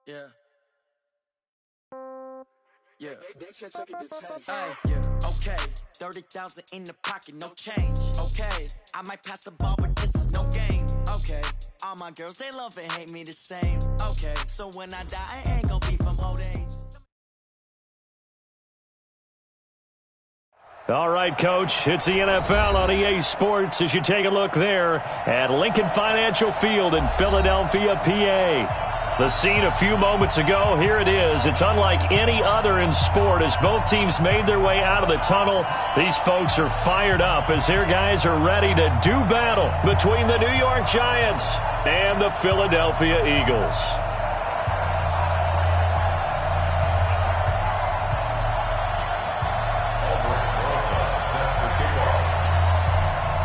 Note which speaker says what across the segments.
Speaker 1: Yeah. Yeah. Okay. 30,000 in the pocket, no change. Okay. I might pass the ball, but this is no game. Okay. All my girls, they love and hate me the same. Okay. So when I die, I ain't gonna be from old age.
Speaker 2: All right, Coach, it's the NFL on EA Sports as you take a look there at Lincoln Financial Field in Philadelphia, PA. The scene a few moments ago, here it is. It's unlike any other in sport as both teams made their way out of the tunnel. These folks are fired up as their guys are ready to do battle between the New York Giants and the Philadelphia Eagles.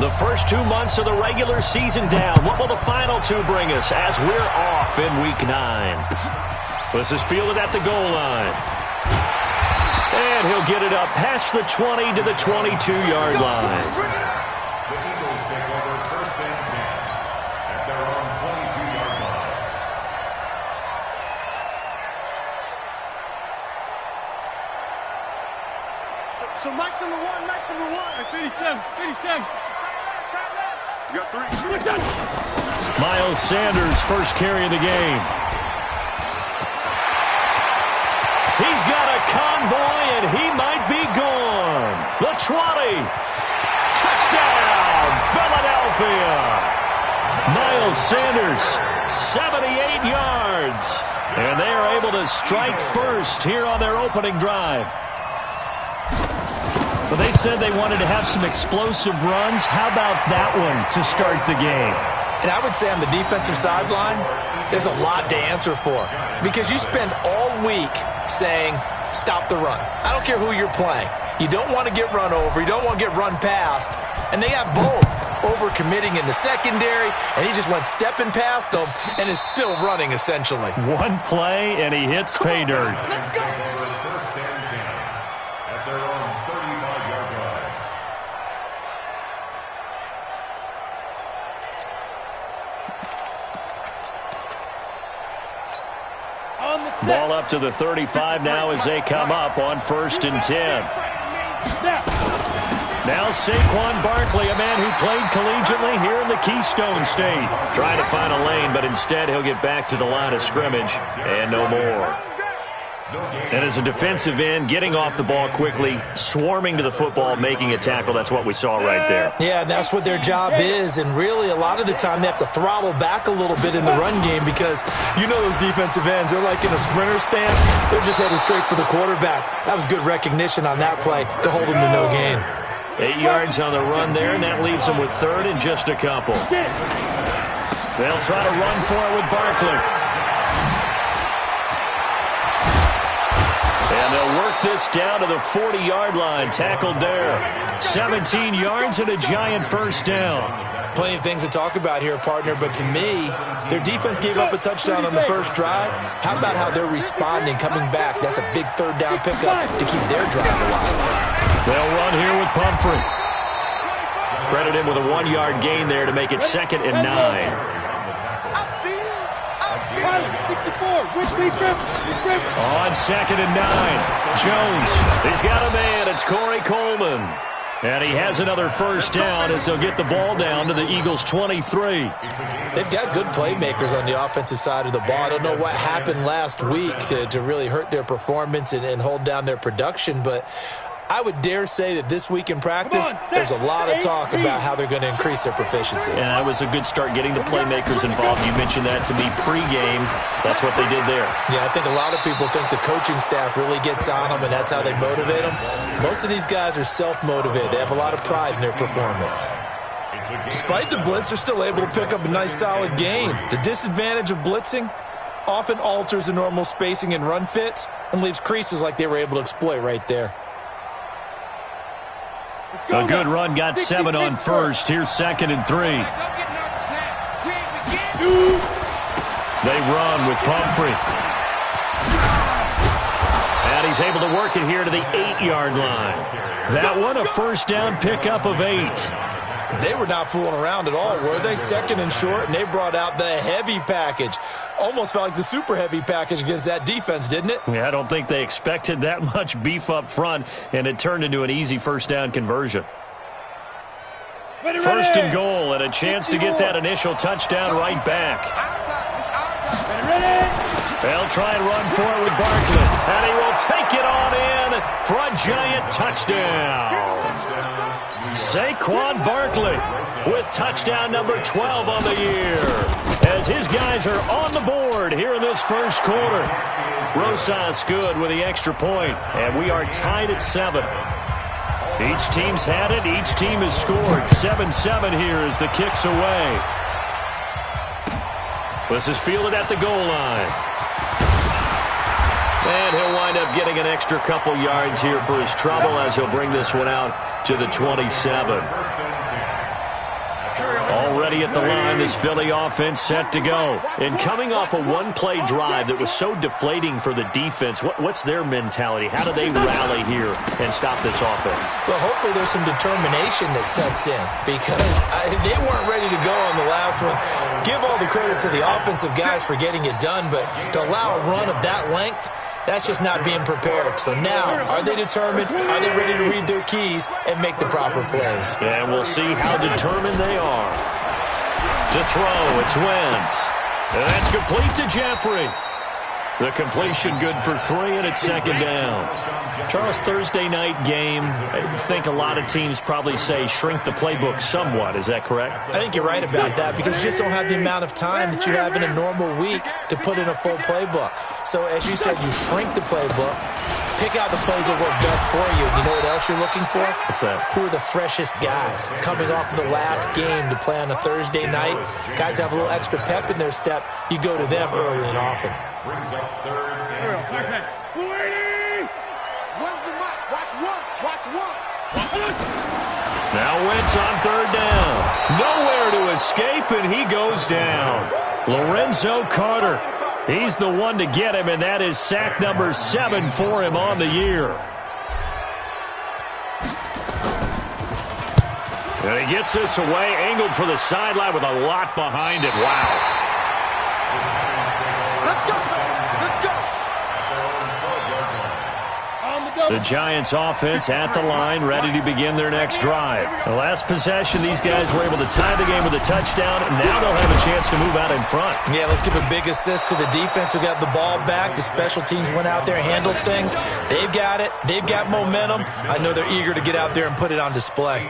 Speaker 2: The first 2 months of the regular season down. What will the final two bring us as we're off in Week 9? This is fielded at the goal line. And he'll get it up past the 20 to the 22-yard line.
Speaker 3: The Eagles take over first and 10 at their own 22-yard line.
Speaker 4: So Mike's number one. 57.
Speaker 3: You got three.
Speaker 2: Miles Sanders, first carry of the game. He's got a convoy, and he might be gone. The 20. Touchdown, Philadelphia. Miles Sanders, 78 yards. And they are able to strike first here on their opening drive. Well, they said they wanted to have some explosive runs. How about that one to start the game?
Speaker 5: And I would say on the defensive sideline, there's a lot to answer for. Because you spend all week saying, stop the run. I don't care who you're playing. You don't want to get run over. You don't want to get run past. And they got both over-committing in the secondary, and he just went stepping past them and is still running, essentially.
Speaker 2: One play, and he hits pay dirt.
Speaker 3: Let's go. First and 10 at their own 35-yard line.
Speaker 2: Ball up to the 35 now as they come up on first and 10. Now Saquon Barkley, a man who played collegiately here in the Keystone State. Trying to find a lane, but instead he'll get back to the line of scrimmage and no more. And as a defensive end, getting off the ball quickly, swarming to the football, making a tackle, that's what we saw right there.
Speaker 5: Yeah, that's what their job is, and really a lot of the time they have to throttle back a little bit in the run game because you know those defensive ends, they're like in a sprinter stance. They're just headed straight for the quarterback. That was good recognition on that play to hold them to no gain.
Speaker 2: 8 yards on the run there, and that leaves them with third and just a couple. They'll try to run for it with Barkley. And they'll work this down to the 40-yard line, tackled there. 17 yards and a giant first down.
Speaker 5: Plenty of things to talk about here, partner, but to me, their defense gave up a touchdown on the first drive. How about how they're responding, coming back? That's a big third down pickup to keep their drive alive.
Speaker 2: They'll run here with Pumphrey. Credit him with a 1-yard gain there to make it 2nd and 9. On 2nd and 9, Jones, he's got a man, it's Corey Coleman. And he has another first down as they'll get the ball down to the Eagles' 23.
Speaker 5: They've got good playmakers on the offensive side of the ball. I don't know what happened last week to really hurt their performance and hold down their production, but I would dare say that this week in practice, there's a lot of talk about how they're going to increase their proficiency.
Speaker 2: And that was a good start getting the playmakers involved. You mentioned that to me pregame. That's what they did there.
Speaker 5: Yeah, I think a lot of people think the coaching staff really gets on them, and that's how they motivate them. Most of these guys are self-motivated. They have a lot of pride in their performance. Despite the blitz, they're still able to pick up a nice, solid gain. The disadvantage of blitzing often alters the normal spacing and run fits and leaves creases like they were able to exploit right there.
Speaker 2: A good run, got 7 on first. Here's 2nd and 3. They run with Pumphrey. And he's able to work it here to the 8-yard line. That one, a first down pickup of 8.
Speaker 5: They were not fooling around at all, were they? Second and short, and they brought out the heavy package. Almost felt like the super heavy package against that defense, didn't it?
Speaker 2: Yeah, I don't think they expected that much beef up front, and it turned into an easy first down conversion. First and goal, and a chance to get that initial touchdown right back. They'll try and run for it with Barkley, and he will take it on in for a giant touchdown. Saquon Barkley with touchdown number 12 on the year, as his guys are on the board here in this first quarter. Rosas good with the extra point, and we are tied at 7. Each team's had it. Each team has scored. 7-7 here as the kick's away. This is fielded at the goal line. And he'll wind up getting an extra couple yards here for his trouble as he'll bring this one out to the 27. Already at the line, this Philly offense set to go. And coming off a one-play drive that was so deflating for the defense, what's their mentality? How do they rally here and stop this offense?
Speaker 5: Well, hopefully there's some determination that sets in, because they weren't ready to go on the last one. Give all the credit to the offensive guys for getting it done, but to allow a run of that length, that's just not being prepared. So now, are they determined? Are they ready to read their keys and make the proper plays?
Speaker 2: And we'll see how determined they are. To throw, it's Wentz. And that's complete to Jeffrey. The completion good for 3, and it's second down. Charles, Thursday night game, I think a lot of teams probably say shrink the playbook somewhat. Is that correct?
Speaker 5: I think you're right about that, because you just don't have the amount of time that you have in a normal week to put in a full playbook. So as you said, you shrink the playbook, pick out the plays that work best for you. You know what else you're looking for?
Speaker 2: What's that?
Speaker 5: Who are the freshest guys coming off of the last game to play on a Thursday night? Guys have a little extra pep in their step. You go to them early and often.
Speaker 3: Brings up 3rd and 6.
Speaker 4: Watch one.
Speaker 2: Now Wentz on 3rd down. Nowhere to escape, and he goes down. Lorenzo Carter. He's the one to get him, and that is sack number 7 for him on the year. And he gets this away, angled for the sideline with a lot behind it. Wow.
Speaker 4: Let's go.
Speaker 2: The Giants offense at the line, ready to begin their next drive. The last possession, these guys were able to tie the game with a touchdown. Now they'll have a chance to move out in front.
Speaker 5: Yeah, let's give a big assist to the defense who got the ball back. The special teams went out there and handled things. They've got it. They've got momentum. I know they're eager to get out there and put it on display.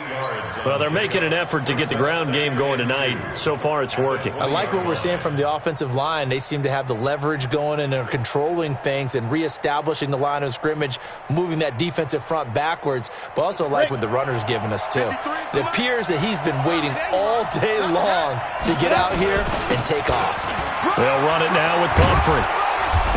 Speaker 2: Well, they're making an effort to get the ground game going tonight. So far, it's working.
Speaker 5: I like what we're seeing from the offensive line. They seem to have the leverage going, and they're controlling things and reestablishing the line of scrimmage, moving that defensive front backwards, but also like what the runner's giving us too. It appears that he's been waiting all day long to get out here and take off.
Speaker 2: They'll run it now with Pumphrey.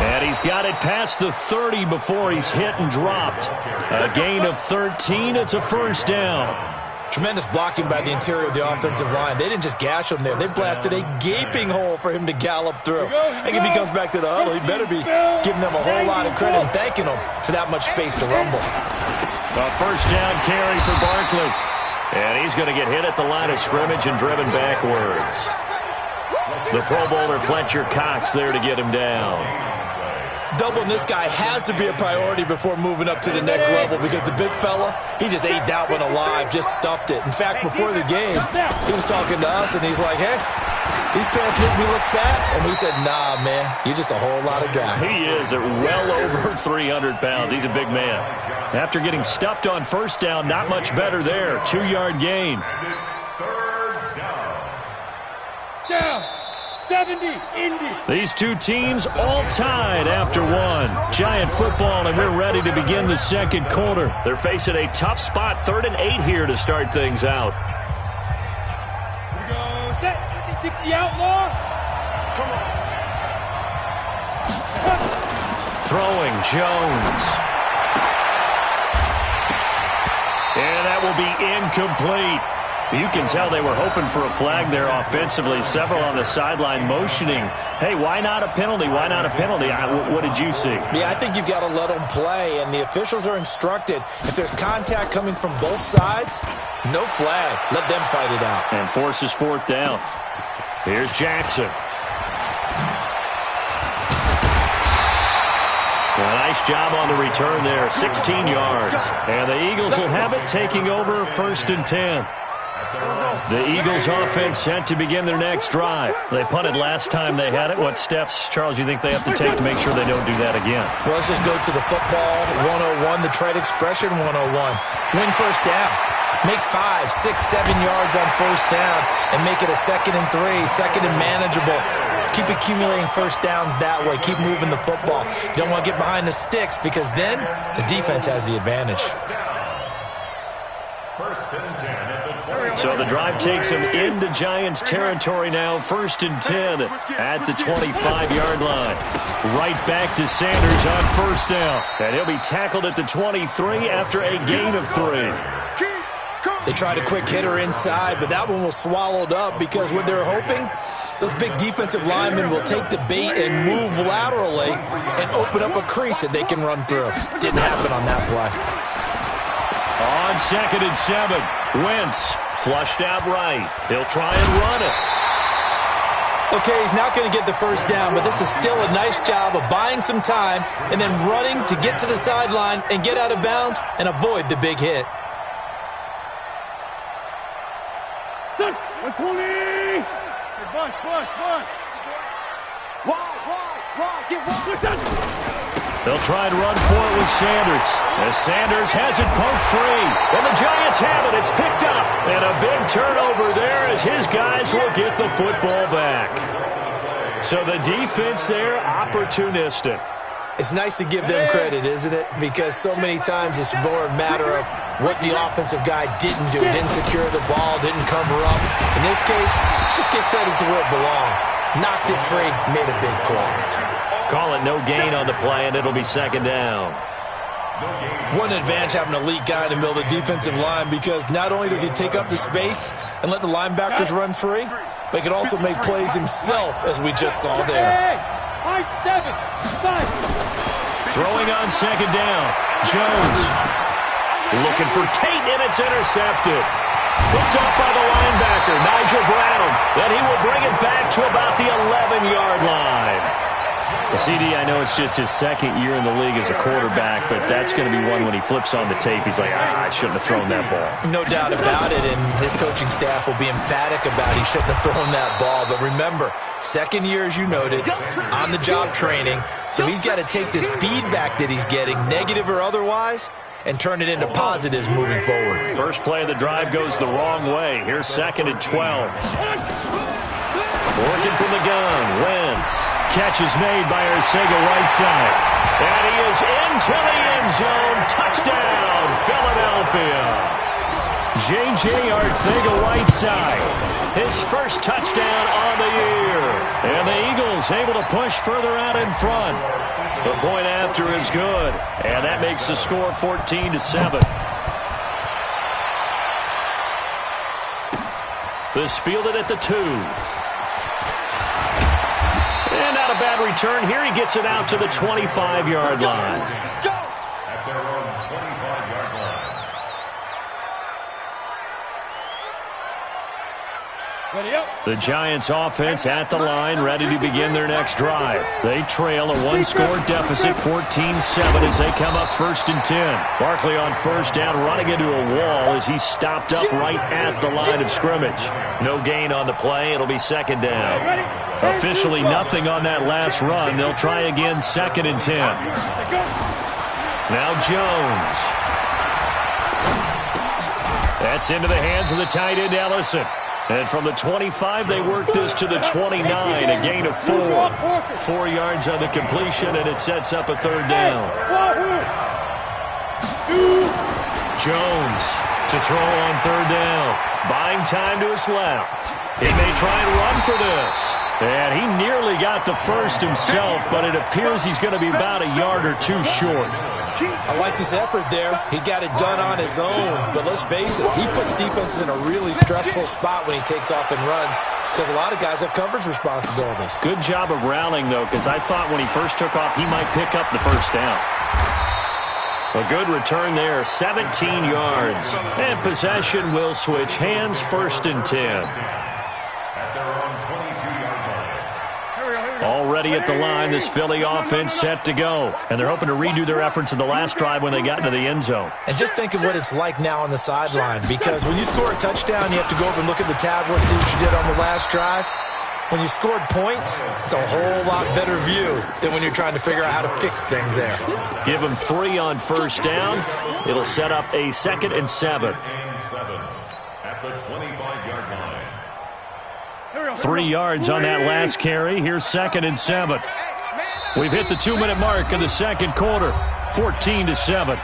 Speaker 2: And he's got it past the 30 before he's hit and dropped. A gain of 13. It's a first down.
Speaker 5: Tremendous blocking by the interior of the offensive line. They didn't just gash him there. They blasted a gaping hole for him to gallop through. I think if he comes back to the huddle, he better be giving them a whole lot of credit and thanking them for that much space to rumble.
Speaker 2: A first down carry for Barkley. And he's going to get hit at the line of scrimmage and driven backwards. The Pro Bowler Fletcher Cox there to get him down.
Speaker 5: Doubling this guy has to be a priority before moving up to the next level, because the big fella, he just ate that one alive, just stuffed it. In fact, before the game, he was talking to us, and he's like, hey, these pants make me look fat. And we said, nah, man, you're just a whole lot of guy.
Speaker 2: He is at well over 300 pounds. He's a big man. After getting stuffed on first down, not much better there. 2-yard gain.
Speaker 4: Down. 70, Indy.
Speaker 2: These two teams all tied after one. Giant football, and we're ready to begin the second quarter. They're facing a tough spot, 3rd and 8 here to start things out.
Speaker 4: Here we go. Set. 50-60 outlaw. Come on.
Speaker 2: Throwing, Jones. And that will be incomplete. You can tell they were hoping for a flag there offensively. Several on the sideline motioning Hey, why not a penalty? Why not a penalty? What did you see?
Speaker 5: Yeah, I think you've got to let them play, and the officials are instructed. If there's contact coming from both sides, no flag. Let them fight it out.
Speaker 2: And forces fourth down. Here's Jackson. A nice job on the return there, 16 yards. And the Eagles will have it, taking over 1st and 10. The Eagles offense set to begin their next drive. They punted last time they had it. What steps, Charles, you think they have to take to make sure they don't do that again?
Speaker 5: Well, let's just go to the football 101, the trade expression 101. Win first down. Make 5, 6, 7 yards on first down and make it a 2nd and 3, 2nd and manageable. Keep accumulating first downs that way. Keep moving the football. You don't want to get behind the sticks because then the defense has the advantage.
Speaker 2: So the drive takes them into Giants territory now. 1st and 10 at the 25-yard line. Right back to Sanders on first down. And he'll be tackled at the 23 after a gain of 3.
Speaker 5: They tried a quick hitter inside, but that one was swallowed up because what they're hoping, those big defensive linemen will take the bait and move laterally and open up a crease that they can run through. Didn't happen on that play.
Speaker 2: On 2nd and 7, Wentz flushed out right. He'll try and run it.
Speaker 5: Okay, he's not going to get the first down, but this is still a nice job of buying some time and then running to get to the sideline and get out of bounds and avoid the big hit.
Speaker 4: 120! Bush.
Speaker 2: They'll try and run for it with Sanders. As Sanders has it poked free. And the Giants have it. It's picked up. And a big turnover there as his guys will get the football back. So the defense there, opportunistic.
Speaker 5: It's nice to give them credit, isn't it? Because so many times it's more a matter of what the offensive guy didn't do. Didn't secure the ball, didn't cover up. In this case, let's just give credit to where it belongs. Knocked it free, made a big play.
Speaker 2: Call it no gain on the play, and it'll be 2nd down.
Speaker 5: One advantage having an elite guy in the middle of the defensive line because not only does he take up the space and let the linebackers run free, but he can also make plays himself, as we just saw there.
Speaker 2: Throwing on 2nd down. Jones looking for Tate, and it's intercepted. Picked up by the linebacker, Nigel Bradham. Then he will bring it back to about the 11-yard line. CD, I know it's just his 2nd year in the league as a quarterback, but that's going to be one when he flips on the tape. He's like, I shouldn't have thrown that ball.
Speaker 5: No doubt about it, and his coaching staff will be emphatic about he shouldn't have thrown that ball. But remember, 2nd year, as you noted, on-the-job training, so he's got to take this feedback that he's getting, negative or otherwise, and turn it into positives moving forward.
Speaker 2: First play of the drive goes the wrong way. Here's 2nd and 12. Working from the gun, Wentz. Catch is made by Arcega right side. And he is into the end zone. Touchdown, Philadelphia. J.J. Arcega-Whiteside, his first touchdown on the year. And the Eagles able to push further out in front. The point after is good. And that makes the score 14-7. This fielded at the 2. And not a bad return here. He gets it out to the 25-yard line.
Speaker 3: At their own 25-yard line.
Speaker 2: The Giants offense at the line, ready to begin their next drive. They trail a one-score deficit, 14-7 as they come up 1st and 10. Barkley on first down, running into a wall as he's stopped up right at the line of scrimmage. No gain on the play. It'll be 2nd down. Officially nothing on that last run. They'll try again 2nd and 10. Now Jones. That's into the hands of the tight end, Ellison. And from the 25, they work this to the 29, a gain of 4. 4 yards on the completion, and it sets up a 3rd down. Jones to throw on 3rd down. Buying time to his left. He may try and run for this. And he nearly got the first himself, but it appears he's going to be about a yard or 2 short.
Speaker 5: I like this effort there. He got it done on his own. But let's face it, he puts defenses in a really stressful spot when he takes off and runs because a lot of guys have coverage responsibilities.
Speaker 2: Good job of rallying, though, because I thought when he first took off, he might pick up the first down. A good return there, 17 yards. And possession will switch hands, 1st and 10.
Speaker 3: At their own 22-yard line.
Speaker 2: Already at the line, this Philly offense set to go. And they're hoping to redo their efforts in the last drive when they got into the end zone.
Speaker 5: And just think of what it's like now on the sideline, because when you score a touchdown, you have to go over and look at the tablet and see what you did on the last drive. When you scored points, it's a whole lot better view than when you're trying to figure out how to fix things there.
Speaker 2: Give them 3 on first down. It'll set up a 2nd and 7.
Speaker 3: At the 25-yard line.
Speaker 2: 3 yards on that last carry. Here's 2nd and 7. We've hit the 2-minute mark in the second quarter. 14-7.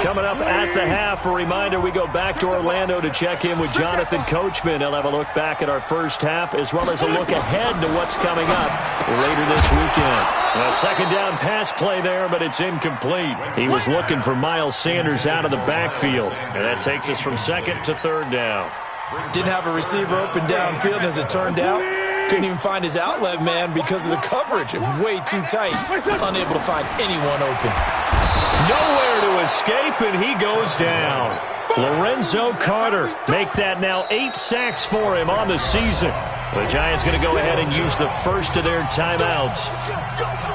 Speaker 2: Coming up at the half, a reminder, we go back to Orlando to check in with Jonathan Coachman. He'll have a look back at our first half as well as a look ahead to what's coming up later this weekend. A 2nd down pass play there, but it's incomplete. He was looking for Miles Sanders out of the backfield, and that takes us from 2nd to 3rd down.
Speaker 5: Didn't have a receiver open downfield, as it turned out. Couldn't even find his outlet man because of the coverage. It was way too tight. Unable to find anyone open.
Speaker 2: Nowhere to escape, and he goes down. Lorenzo Carter, make that now 8 sacks for him on the season. The Giants going to go ahead and use the first of their timeouts.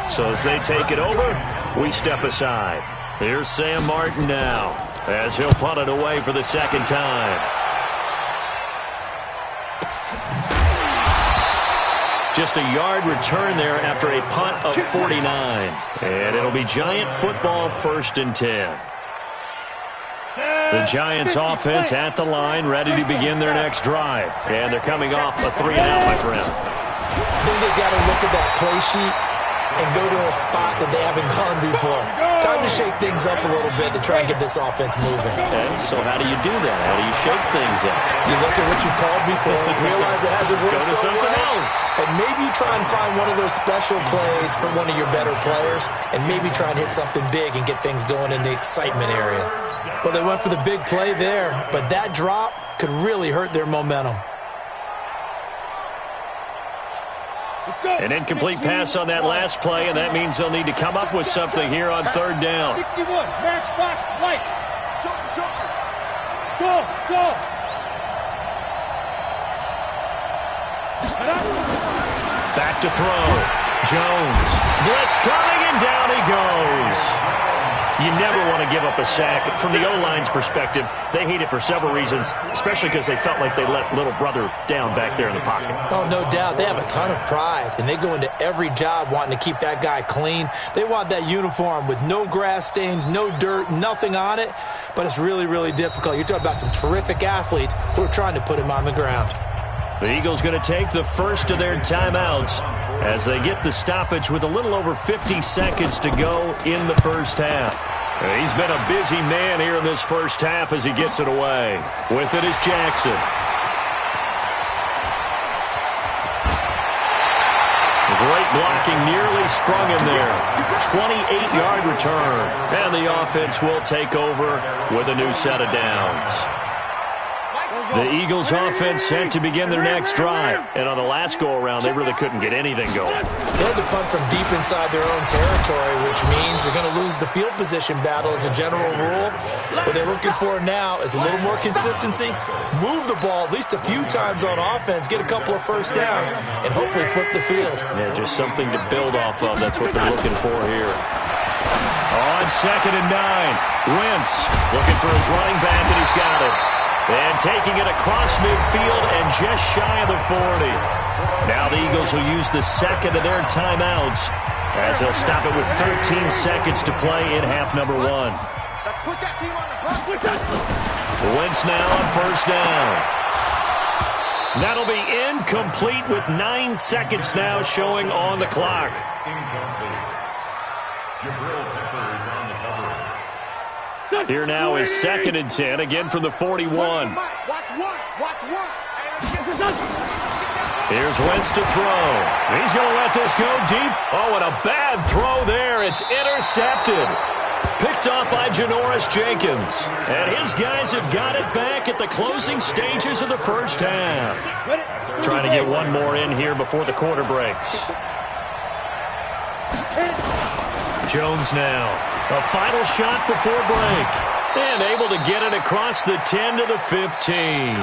Speaker 2: So as they take it over, we step aside. Here's Sam Martin now, as he'll punt it away for the 2nd time. Just a yard return there after a punt of 49. And it'll be Giant football, 1st and 10. The Giants offense at the line, ready to begin their next drive. And they're coming off a 3-and-out, my friend.
Speaker 5: I think they've got to look at that play sheet and go to a spot that they haven't gone before. Time to shake things up a little bit to try and get this offense moving.
Speaker 2: Okay, so how do you do that? How do you shake things up?
Speaker 5: You look at what you called before, realize it hasn't worked
Speaker 2: Go to
Speaker 5: so
Speaker 2: something
Speaker 5: well,
Speaker 2: else.
Speaker 5: and maybe try and find one of those special plays from one of your better players, and maybe try and hit something big and get things going in the excitement area. Well, they went for the big play there, but that drop could really hurt their momentum.
Speaker 2: An incomplete pass on that last play, and that means they'll need to come up with something here on 3rd down.
Speaker 4: 61, matchbox, light. Go.
Speaker 2: Back to throw. Jones. Blitz coming, and down he goes. You never want to give up a sack. From the O-line's perspective, they hate it for several reasons, especially because they felt like they let little brother down back there in the pocket.
Speaker 5: Oh, no doubt. They have a ton of pride, and they go into every job wanting to keep that guy clean. They want that uniform with no grass stains, no dirt, nothing on it, but it's really, really difficult. You're talking about some terrific athletes who are trying to put him on the ground.
Speaker 2: The Eagles going to take the first of their timeouts as they get the stoppage with a little over 50 seconds to go in the first half. He's been a busy man here in this first half as he gets it away. With it is Jackson. Great blocking, nearly sprung him there. 28-yard return. And the offense will take over with a new set of downs. The Eagles offense set to begin their next drive. And on the last go-around, they really couldn't get anything going.
Speaker 5: They had to punt from deep inside their own territory, which means they're going to lose the field position battle as a general rule. What they're looking for now is a little more consistency, move the ball at least a few times on offense, get a couple of first downs, and hopefully flip the field.
Speaker 2: Yeah, just something to build off of. That's what they're looking for here. On 2nd and 9, Wentz looking for his running back, and he's got it. And taking it across midfield and just shy of the 40. Now the Eagles will use the 2nd of their timeouts as they'll stop it with 13 seconds to play in half number 1.
Speaker 6: Let's put that team on the clock.
Speaker 2: Wentz now on first down. That'll be incomplete with 9 seconds now showing on the clock.
Speaker 3: Incomplete. Jabril Peppers on the cover.
Speaker 2: Here now is 2nd and 10, again from the 41.
Speaker 6: Watch one.
Speaker 2: Here's Wentz to throw. He's going to let this go deep. Oh, and a bad throw there. It's intercepted. Picked off by Janoris Jenkins. And his guys have got it back at the closing stages of the first half. Trying to get one more in here before the quarter breaks. Jones now. A final shot before break. And able to get it across the 10 to the 15.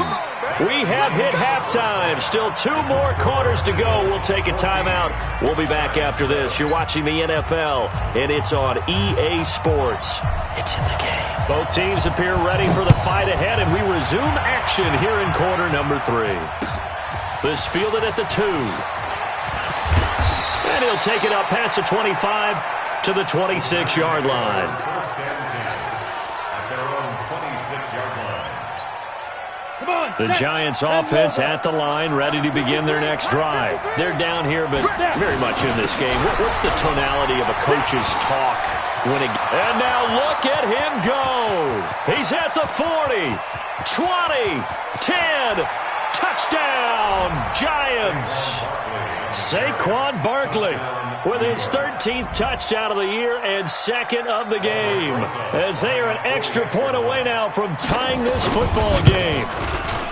Speaker 2: We have hit halftime. Still 2 more quarters to go. We'll take a timeout. We'll be back after this. You're watching the NFL, and it's on EA Sports. It's in the game. Both teams appear ready for the fight ahead, and we resume action here in quarter number 3. This fielded at the 2. And he'll take it up past the 25 to the 26-yard line. The Giants offense at the line, ready to begin their next drive. They're down here, but very much in this game. What's the tonality of a coach's talk? And now look at him go. He's at the 40, 20, 10, touchdown, Giants. Saquon Barkley with his 13th touchdown of the year and 2nd of the game, as they are an extra point away now from tying this football game.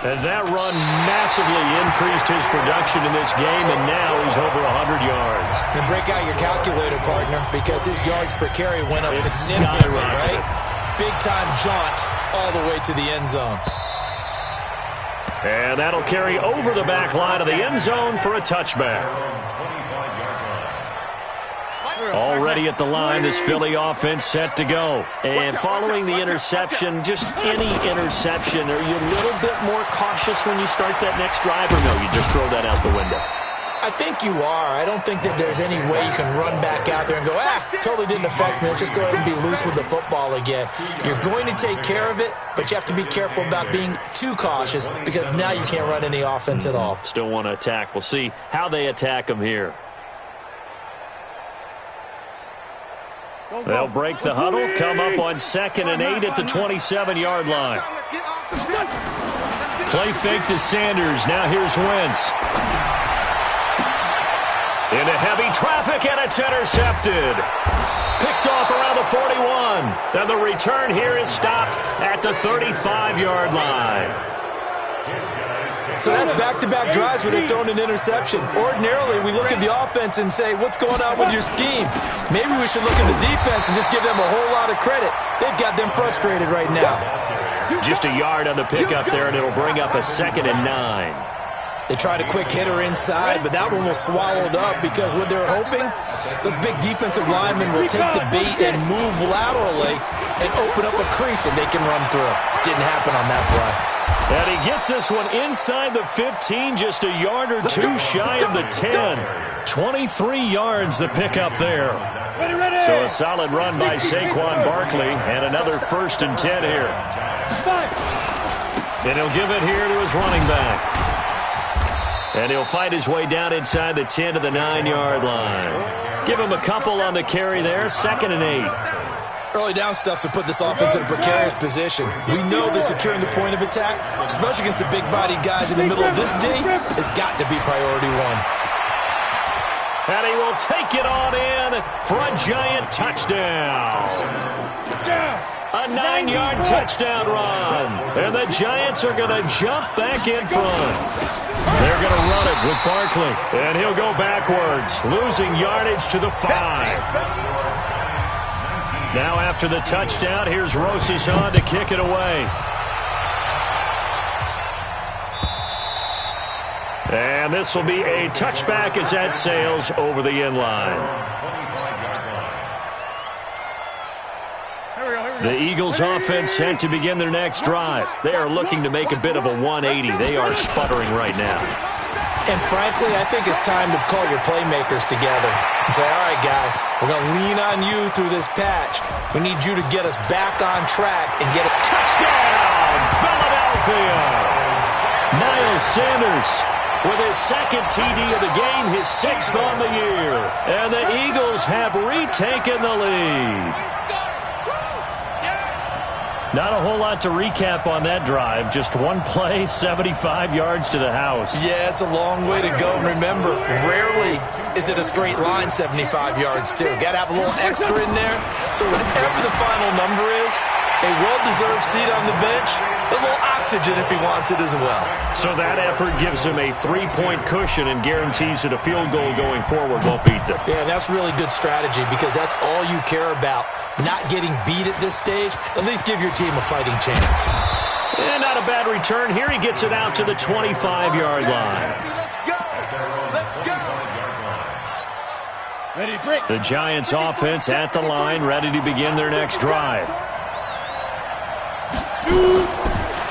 Speaker 2: And that run massively increased his production in this game, and now he's over 100 yards.
Speaker 5: And break out your calculator, partner, because his yards per carry went up significantly, right? Big-time jaunt all the way to the end zone.
Speaker 2: And that'll carry over the back line of the end zone for a touchback. Already at the line, this Philly offense set to go. And following the interception, just any interception, are you a little bit more cautious when you start that next drive, or no, you just throw that out the window?
Speaker 5: I think you are. I don't think that there's any way you can run back out there and go, totally didn't affect me. Let's just go ahead and be loose with the football again. You're going to take care of it, but you have to be careful about being too cautious, because now you can't run any offense at all.
Speaker 2: Still want to attack. We'll see how they attack them here. They'll break the huddle, come up on 2nd and 8 at the 27-yard line. Play fake to Sanders. Now here's Wentz. Into heavy traffic, and it's intercepted. Picked off around the 41. And the return here is stopped at the 35-yard line.
Speaker 5: So that's back-to-back drives where they've thrown an interception. Ordinarily, we look at the offense and say, what's going on with your scheme? Maybe we should look at the defense and just give them a whole lot of credit. They've got them frustrated right now.
Speaker 2: Just a yard on the pickup there, and it'll bring up a 2nd and 9.
Speaker 5: They tried a quick hitter inside, but that one was swallowed up because what they're hoping, those big defensive linemen will take the bait and move laterally and open up a crease and they can run through. Didn't happen on that play.
Speaker 2: And he gets this one inside the 15, just a yard or 2 shy of the 10. 23 yards the pickup there. So a solid run by Saquon Barkley, and another 1st and 10 here. And he'll give it here to his running back. And he'll fight his way down inside the 10 to the 9-yard line. Give him a couple on the carry there, 2nd and 8.
Speaker 5: Early down stuff to put this offense in a precarious position. We know they're securing the point of attack, especially against the big-bodied guys in the middle of this D. Has got to be priority 1.
Speaker 2: And he will take it on in for a Giant touchdown. A 9-yard touchdown run. And the Giants are going to jump back in front. They're going to run it with Barkley. And he'll go backwards, losing yardage to the 5. Now after the touchdown, here's Rosas on to kick it away. And this will be a touchback as that sails over the end line. The Eagles offense set to begin their next drive. They are looking to make a bit of a 180. They are sputtering right now.
Speaker 5: And frankly, I think it's time to call your playmakers together and say, all right, guys, we're going to lean on you through this patch. We need you to get us back on track and get a touchdown, Philadelphia.
Speaker 2: Miles Sanders with his 2nd TD of the game, his 6th on the year. And the Eagles have retaken the lead. Not a whole lot to recap on that drive. Just one play, 75 yards to the house.
Speaker 5: Yeah, it's a long way to go. And remember, rarely is it a straight line 75 yards, too. Got to have a little extra in there. So whatever the final number is, a well-deserved seat on the bench, a little oxygen if he wants it as well.
Speaker 2: So that effort gives him a 3-point cushion and guarantees that a field goal going forward won't beat them.
Speaker 5: Yeah, that's really good strategy because that's all you care about. Not getting beat at this stage, at least give your team a fighting chance.
Speaker 2: And not a bad return. Here he gets it out to the 25-yard line.
Speaker 4: Ready, break.
Speaker 2: The Giants offense at the line, ready to begin their next drive.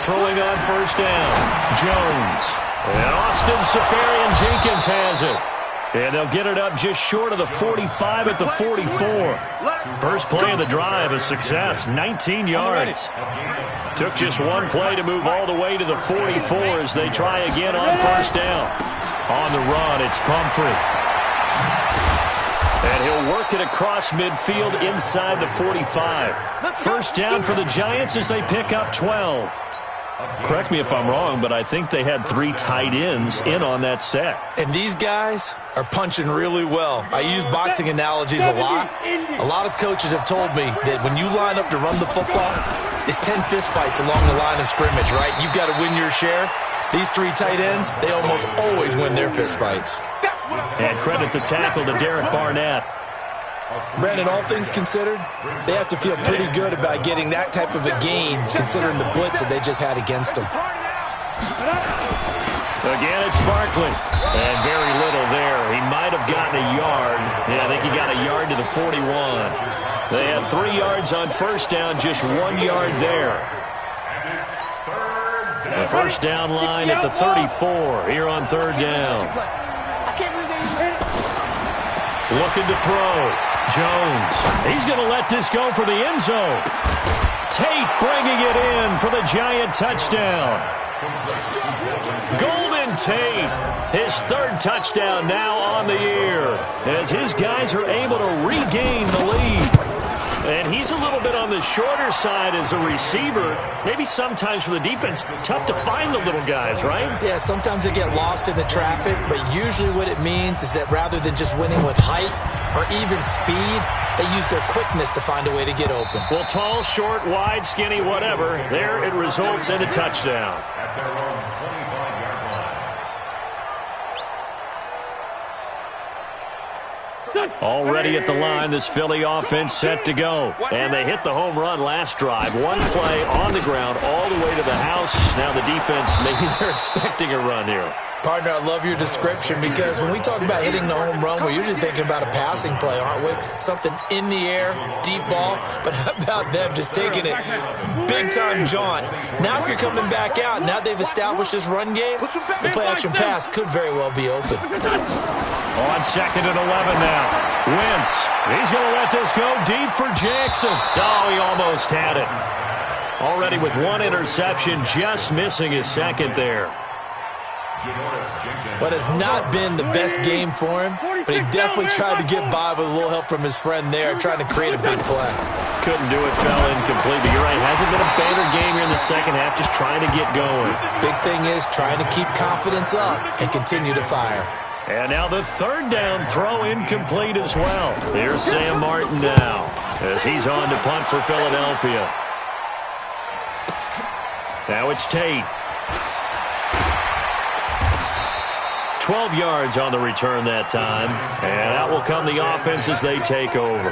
Speaker 2: Throwing on first down, Jones. And Austin Safarian-Jenkins has it. And they'll get it up just short of the 45 at the 44. First play of the drive, a success, 19 yards. Took just one play to move all the way to the 44 as they try again on first down. On the run, it's Pumphrey. And he'll work it across midfield inside the 45. First down for the Giants as they pick up 12. Correct me if I'm wrong, but I think they had 3 tight ends in on that set.
Speaker 5: And these guys are punching really well. I use boxing analogies a lot. A lot of coaches have told me that when you line up to run the football, it's 10 fistfights along the line of scrimmage, right? You've got to win your share. These 3 tight ends, they almost always win their fistfights.
Speaker 2: And credit the tackle to Derek Barnett.
Speaker 5: Brandon, all things considered, they have to feel pretty good about getting that type of a gain considering the blitz that they just had against them.
Speaker 2: Again, it's Barkley. And very little there. He might have gotten a yard. Yeah, I think he got a yard to the 41. They had 3 yards on first down, just 1 yard there. The first down line at the 34 here on third down. Looking to throw. Jones. He's going to let this go for the end zone. Tate bringing it in for the Giant touchdown. Golden Tate, his 3rd touchdown now on the year as his guys are able to regain the lead. And he's a little bit on the shorter side as a receiver. Maybe sometimes for the defense, tough to find the little guys, right?
Speaker 5: Yeah, sometimes they get lost in the traffic, but usually what it means is that rather than just winning with height or even speed, they use their quickness to find a way to get open.
Speaker 2: Well, tall, short, wide, skinny, whatever, there it results in a touchdown. Already at the line, this Philly offense set to go. And they hit the home run last drive. One play on the ground all the way to the house. Now the defense, maybe they're expecting a run here.
Speaker 5: Partner, I love your description because when we talk about hitting the home run, we're usually thinking about a passing play, aren't we? Something in the air, deep ball. But how about them just taking it big-time jaunt? Now if you're coming back out, now they've established this run game, the play-action pass could very well be open.
Speaker 2: On second and 11 now. Wentz, he's going to let this go deep for Jackson. Oh, he almost had it. Already with 1 interception, just missing his 2nd there.
Speaker 5: What has not been the best game for him, but he definitely tried to get by with a little help from his friend there, trying to create a big play.
Speaker 2: Couldn't do it, fell incomplete. But you're right, hasn't been a banner game here in the second half, just trying to get going.
Speaker 5: Big thing is trying to keep confidence up and continue to fire.
Speaker 2: And now the 3rd down throw incomplete as well. Here's Sam Martin now as he's on to punt for Philadelphia. Now it's Tate. 12 yards on the return that time. And out will come the offense as they take over.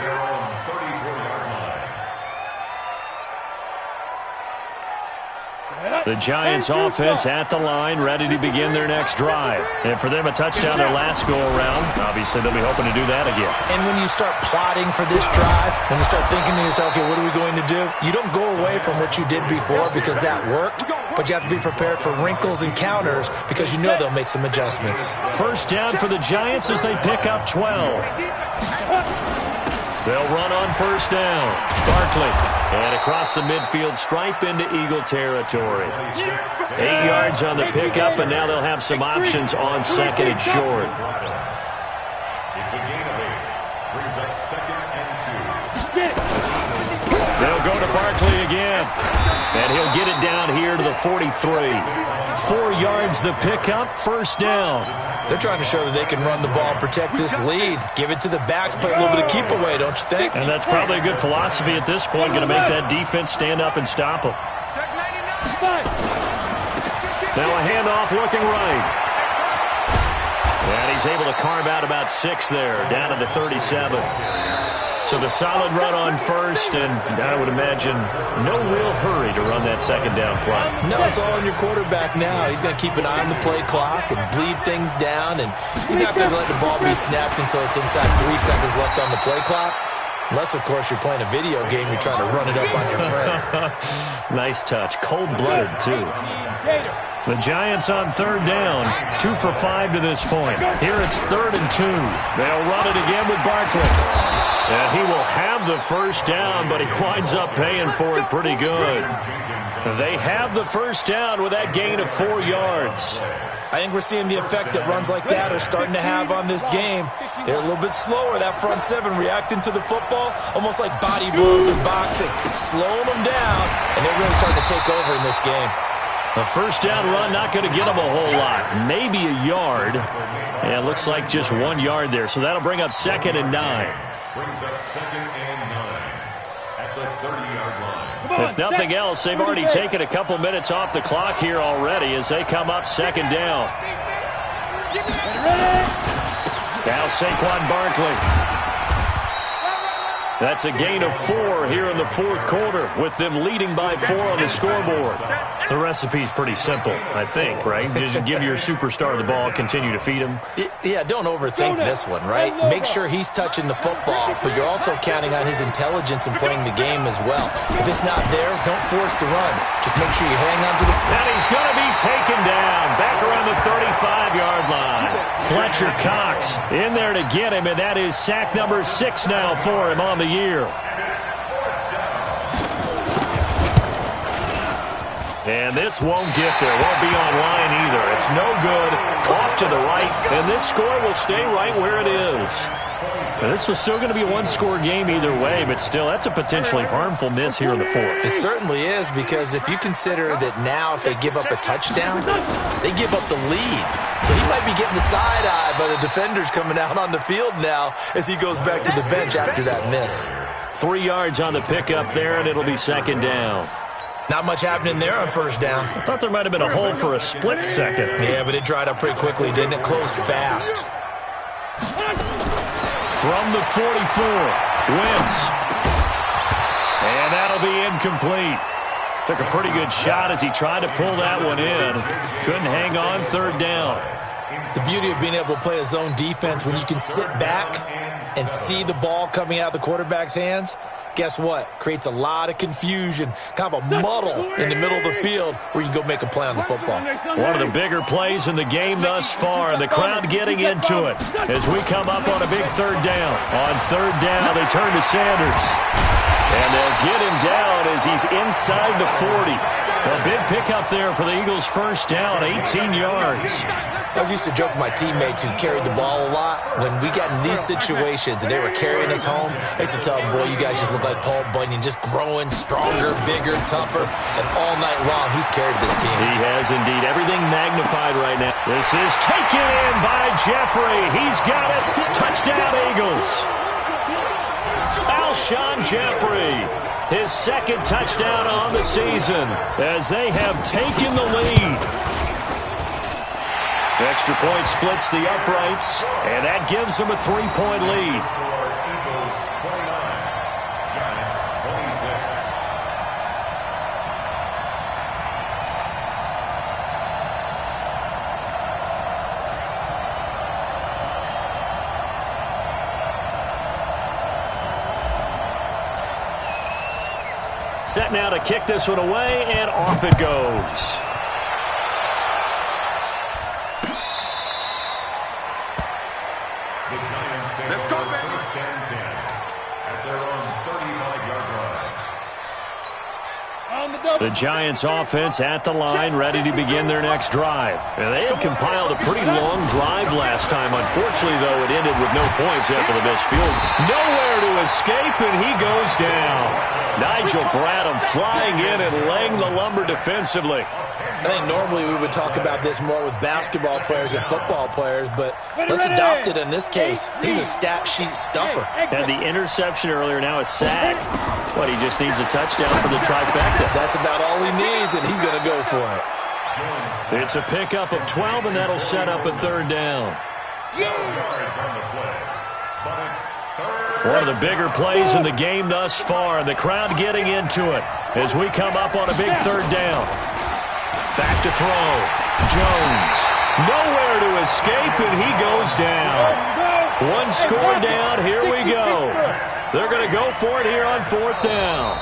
Speaker 2: The Giants offense at the line, ready to begin their next drive. And for them, a touchdown their last go-around. Obviously, they'll be hoping to do that again.
Speaker 5: And when you start plotting for this drive, when you start thinking to yourself, okay, what are we going to do? You don't go away from what you did before because that worked, but you have to be prepared for wrinkles and counters because you know they'll make some adjustments.
Speaker 2: First down for the Giants as they pick up 12. They'll run on first down. Barkley. And across the midfield stripe into Eagle territory. 8 yards on the pickup, and now they'll have some options on second and short.
Speaker 3: It's a gain of 8. Brings up 2nd and 2.
Speaker 4: Get it.
Speaker 2: They'll go to Barkley again. And he'll get it down here to the 43. 4 yards the pickup, first down.
Speaker 5: They're trying to show that they can run the ball and protect this lead. Give it to the backs, play a little bit of keep away, don't you think?
Speaker 2: And that's probably a good philosophy at this point, going to make that defense stand up and stop them.
Speaker 6: Check 99.
Speaker 2: Now a handoff looking right. And he's able to carve out about 6 there, down to the 37. So the solid run on first, and I would imagine no real hurry to run that second down play.
Speaker 5: No, it's all on your quarterback now. He's going to keep an eye on the play clock and bleed things down, and he's not going to let the ball be snapped until it's inside 3 seconds left on the play clock. Unless, of course, you're playing a video game, you're trying to run it up on your friend.
Speaker 2: Nice touch. Cold-blooded, too. The Giants on third down. 2 for 5 to this point. Here it's 3rd and 2. They'll run it again with Barkley. And he will have the first down, but he winds up paying for it pretty good. They have the first down with that gain of 4 yards.
Speaker 5: I think we're seeing the effect that runs like that are starting to have on this game. They're a little bit slower, that front 7, reacting to the football, almost like body blows in boxing, slowing them down, and they're really starting to take over in this game.
Speaker 2: A first down run, not going to get them a whole lot. Maybe a yard. And it looks like just 1 yard there, so that'll bring up 2nd and 9.
Speaker 3: Brings up 2nd and 9 at the 30-yard line.
Speaker 2: If nothing else, they've already taken a couple minutes off the clock here already as they come up 2nd down. Now Saquon Barkley. That's a gain of 4 here in the 4th quarter with them leading by 4 on the scoreboard. The recipe's pretty simple, I think, right? Just give your superstar the ball, continue to feed him.
Speaker 5: Yeah, don't overthink this one, right? Make sure he's touching the football, but you're also counting on his intelligence and playing the game as well. If it's not there, don't force the run. Just make sure you hang on to the...
Speaker 2: And he's going to be taken down back around the 35-yard line. Fletcher Cox in there to get him, and that is sack number 6 now for him on the year. And this won't get there. Won't be online either. It's no good. Off to the right. And this score will stay right where it is. And this was still going to be a one-score game either way, but still, that's a potentially harmful miss here in the 4th.
Speaker 5: It certainly is, because if you consider that now if they give up a touchdown, they give up the lead. So he might be getting the side eye, but a defender's coming out on the field now as he goes back to the bench after that miss.
Speaker 2: 3 yards on the pickup there, and it'll be 2nd down.
Speaker 5: Not much happening there on first down.
Speaker 2: I thought there might have been a hole for a split second.
Speaker 5: Yeah, but it dried up pretty quickly, didn't it? Closed fast.
Speaker 2: From the 44, Wentz. And that'll be incomplete. Took a pretty good shot as he tried to pull that one in. Couldn't hang on 3rd down.
Speaker 5: The beauty of being able to play a zone defense when you can sit back and see the ball coming out of the quarterback's hands, guess what? Creates a lot of confusion, kind of a muddle in the middle of the field where you can go make a play on the football.
Speaker 2: One of the bigger plays in the game thus far, and the crowd getting into it as we come up on a big 3rd down. On 3rd down, they turn to Sanders. And they'll get him down as he's inside the 40. A big pickup there for the Eagles' first down, 18 yards.
Speaker 5: I was used to joke with my teammates who carried the ball a lot. When we got in these situations and they were carrying us home, I used to tell them, boy, you guys just look like Paul Bunyan, just growing stronger, bigger, tougher, and all night long he's carried this team.
Speaker 2: He has indeed. Everything magnified right now. This is taken in by Jeffrey. He's got it. Touchdown, Eagles. Alshon Jeffrey, his 2nd touchdown on the season as they have taken the lead. Extra point splits the uprights, and that gives them a 3-point lead.
Speaker 3: Eagles 29, Giants 26.
Speaker 2: Set now to kick this one away, and off it goes. The Giants offense at the line, ready to begin their next drive. And they had compiled a pretty long drive last time. Unfortunately, though, it ended with no points after the missed field. Nowhere to escape, and he goes down. Nigel Bradham flying in and laying the lumber defensively.
Speaker 5: I think normally we would talk about this more with basketball players and football players, but let's adopt it in this case. He's a stat sheet stuffer.
Speaker 2: Had the interception earlier, now a sack. What, he just needs a touchdown for the trifecta.
Speaker 5: That's about all he needs, and he's going to go for it.
Speaker 2: It's a pickup of 12, and that'll set up a third down. One of the bigger plays in the game thus far, and the crowd getting into it as we come up on a big third down. Back to throw. Jones. Nowhere to escape, and he goes down. One score down. Here we go. They're going to go for it here on fourth down.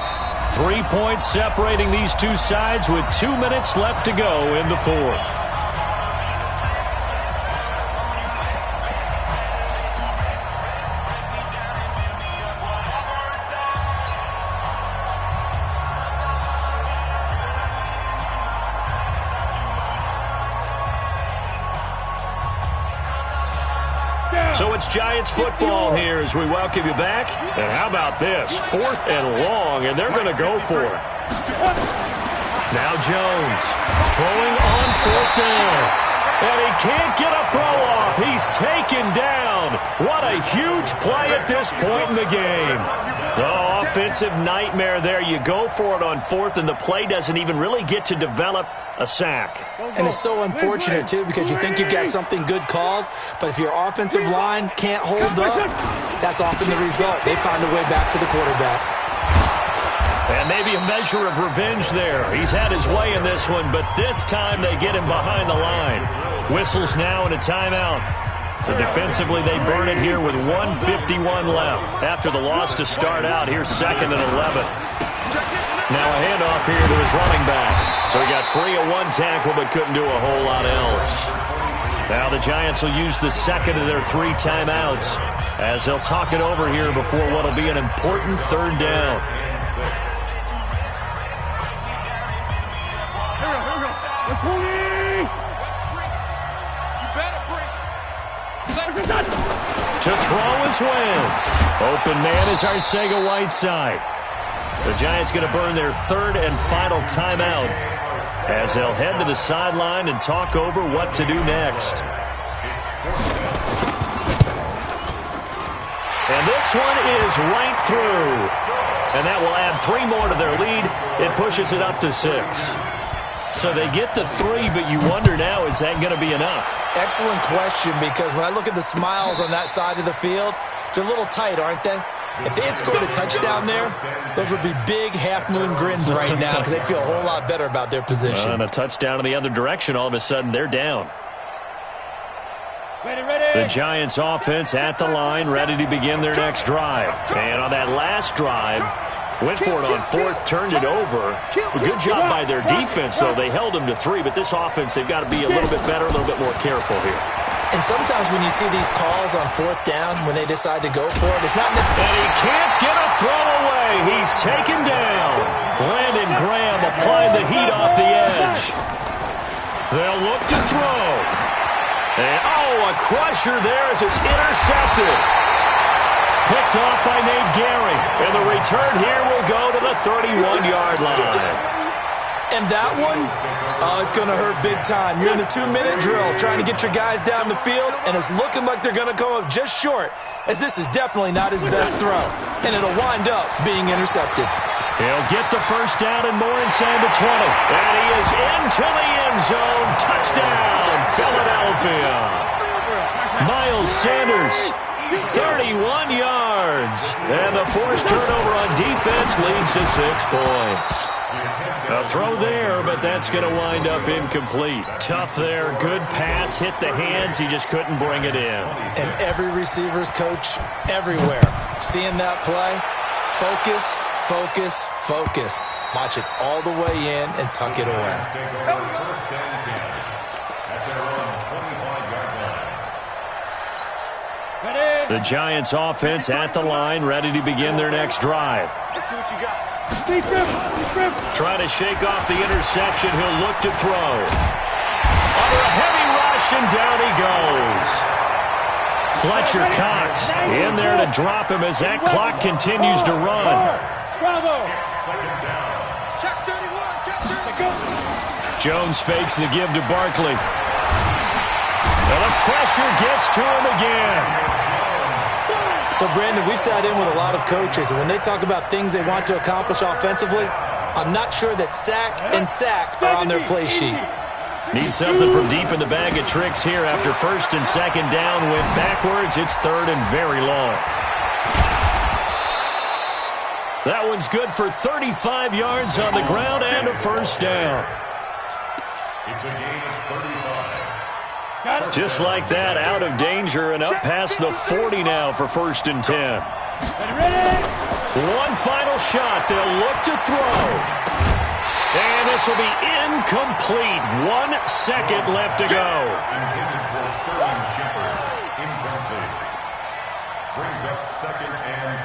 Speaker 2: 3 points separating these two sides with 2 minutes left to go in the fourth. So it's Giants football here as we welcome you back. And how about this? 4th and long, and they're going to go for it. Now Jones throwing on 4th down. And he can't get a throw off. He's taken down. What a huge play at this point in the game. Oh, offensive nightmare there. You go for it on 4th, and the play doesn't even really get to develop a sack.
Speaker 5: And it's so unfortunate, too, because you think you've got something good called, but if your offensive line can't hold up, that's often the result. They find a way back to the quarterback.
Speaker 2: And maybe a measure of revenge there. He's had his way in this one, but this time they get him behind the line. Whistles now and a timeout. So defensively, they burn it here with 1:51 left. After the loss to start out, here's 2nd and 11. Now a handoff here to his running back. So he got free of one tackle but couldn't do a whole lot else. Now the Giants will use the second of their 3 timeouts as they'll talk it over here before what will be an important third down. To throw is Wentz. Open man is Arcega-Whiteside. The Giants going to burn their 3rd and final timeout as they'll head to the sideline and talk over what to do next. And this one is right through. And that will add 3 more to their lead. It pushes it up to 6. So they get the 3, but you wonder now, is that going to be enough?
Speaker 5: Excellent question, because when I look at the smiles on that side of the field, they're a little tight, aren't they? If they had scored a touchdown there, those would be big half-moon grins right now because they'd feel a whole lot better about their position.
Speaker 2: And a touchdown in the other direction, all of a sudden they're down. The Giants offense at the line, ready to begin their next drive. And on that last drive, went for it on 4th, turned it over. A good job by their defense, though. They held them to 3, but this offense, they've got to be a little bit better, a little bit more careful here.
Speaker 5: And sometimes when you see these calls on 4th down, when they decide to go for it, it's not...
Speaker 2: And he can't get a throw away. He's taken down. Landon Graham applying the heat off the edge. They'll look to throw. And, a crusher there as it's intercepted. Picked off by Nate Gehring. And the return here will go to the 31-yard line.
Speaker 5: And that one, it's going to hurt big time. You're in the 2-minute drill trying to get your guys down the field, and it's looking like they're going to come up just short, as this is definitely not his best throw. And it'll wind up being intercepted.
Speaker 2: He'll get the first down and more inside the 20. And he is into the end zone. Touchdown, Philadelphia. Miles Sanders, 31 yards. And the forced turnover on defense leads to 6 points. A throw there, but that's going to wind up incomplete. Tough there. Good pass. Hit the hands. He just couldn't bring it in.
Speaker 5: And every receiver's coach everywhere. Seeing that play, focus, focus, focus. Watch it all the way in and tuck it away.
Speaker 2: The Giants offense at the line, ready to begin their next drive.
Speaker 6: Let's see what you got.
Speaker 2: Trying to shake off the interception. He'll look to throw. Under a heavy rush, and down he goes. Fletcher Cox in there to drop him as that clock continues to run.
Speaker 3: Second down.
Speaker 6: Check 31, check 31.
Speaker 2: Jones fakes the give to Barkley. And the pressure gets to him again.
Speaker 5: So, Brandon, we sat in with a lot of coaches, and when they talk about things they want to accomplish offensively, I'm not sure that sack and sack are on their play sheet.
Speaker 2: Need something from deep in the bag of tricks here after first and second down. Went backwards. It's third and very long. That one's good for 35 yards on the ground and a first down.
Speaker 3: It's a gain of 35.
Speaker 2: Just like that, out of danger and up past the 40 now for first and 10. One final shot. They'll look to throw. And this will be incomplete. 1 second left to go.
Speaker 3: Intended for Sterling Shepard. Incomplete. Brings up second and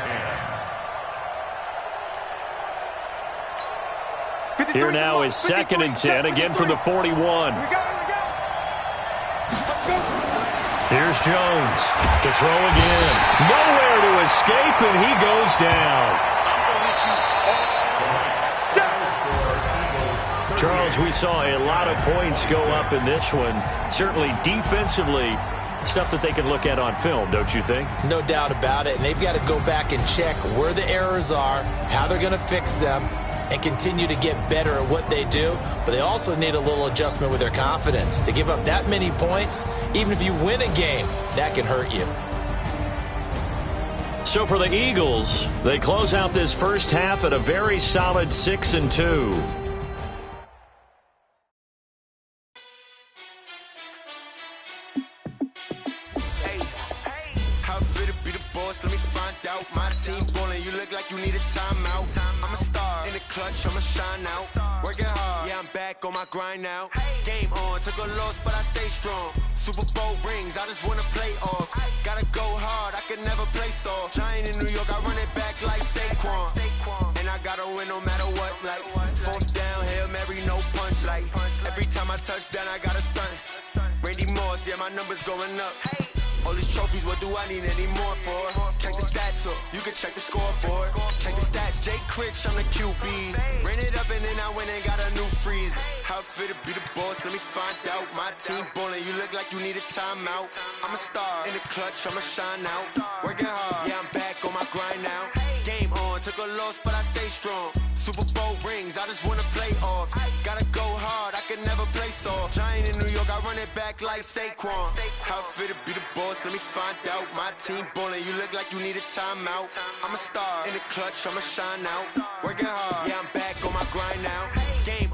Speaker 3: 10.
Speaker 2: Here now is second and 10, again from the 41. Here's Jones to throw again. Nowhere to escape, and he goes down. Charles, we saw a lot of points go up in this one. Certainly defensively, stuff that they can look at on film, don't you think?
Speaker 5: No doubt about it, and they've got to go back and check where the errors are, how they're going to fix them, and continue to get better at what they do. But they also need a little adjustment with their confidence. To give up that many points, even if you win a game, that can hurt you.
Speaker 2: So for the Eagles, they close out this first half at a very solid 6-2.
Speaker 7: I'ma shine out, working hard, yeah, I'm back on my grind now. Game on, took a loss, but I stay strong. Super Bowl rings, I just wanna play off. Gotta go hard, I can never play soft. Giant in New York, I run it back like Saquon. And I gotta win no matter what, like fourth down, Hail Mary, no punch. Like every time I touch down, I gotta stunt. Randy Moss, yeah, my numbers going up. All these trophies, what do I need any more for? Check the stats up, you can check the scoreboard. Check the stats, Jay Critch, I'm the QB. Ran it up and then I went and got a new freezer. How it fit to be the boss, let me find out. My team ballin', you look like you need a timeout. I'm a star, in the clutch, I'ma shine out. Working hard, yeah, I'm back on my grind now. Game on, took a loss, but I stay strong. Super Bowl rings, I just wanna play off. Gotta go hard, I can never play soft. Giant in New York, I run it back like Saquon. How it fit to be the boss, let me find out. My team ballin', you look like you need a timeout. I'm a star, in the clutch, I'ma shine out. Working hard, yeah, I'm back on my grind now. Game